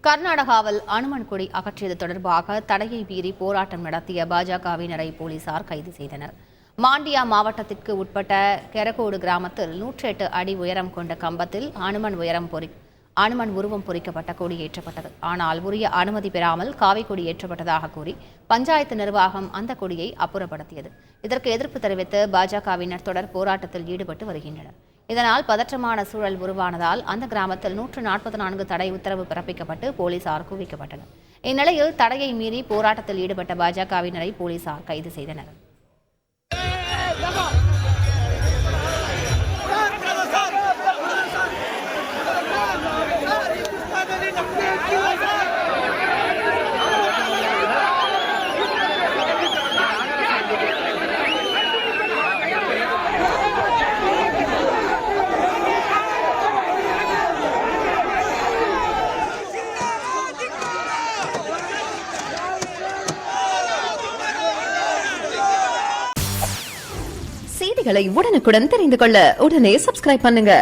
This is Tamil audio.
கர்நாடகாவில் அனுமன் கொடி அகற்றியது தொடர்பாக தடையை மீறி போராட்டம் நடத்திய பாஜகவினரை போலீசார் கைது செய்தனர். மாண்டியா மாவட்டத்திற்கு உட்பட்ட கெரகோடு கிராமத்தில் 108 அடி உயரம் கொண்ட கம்பத்தில் அனுமன் உருவம் பொறிக்கப்பட்ட கொடி ஏற்றப்பட்டது. ஆனால் உரிய அனுமதி பெறாமல் காவி கொடி ஏற்றப்பட்டதாக கூறி பஞ்சாயத்து நிர்வாகம் அந்த கொடியை அப்புறப்படுத்தியது. இதற்கு எதிர்ப்பு தெரிவித்து பாஜகவினர் தொடர் போராட்டத்தில் ஈடுபட்டு வருகின்றனர். இதனால் பதற்றமான சூழல் உருவானதால் அந்த கிராமத்தில் 144 தடை உத்தரவு பிறப்பிக்கப்பட்டு போலீசார் குவிக்கப்பட்டனர். இந்நிலையில் தடையை மீறி போராட்டத்தில் ஈடுபட்ட பாஜகவினரை போலீசார் கைது செய்தனர். செய்திகளை உடனுக்குடன் தெரிந்து கொள்ள உடனே சப்ஸ்கிரைப் பண்ணுங்க.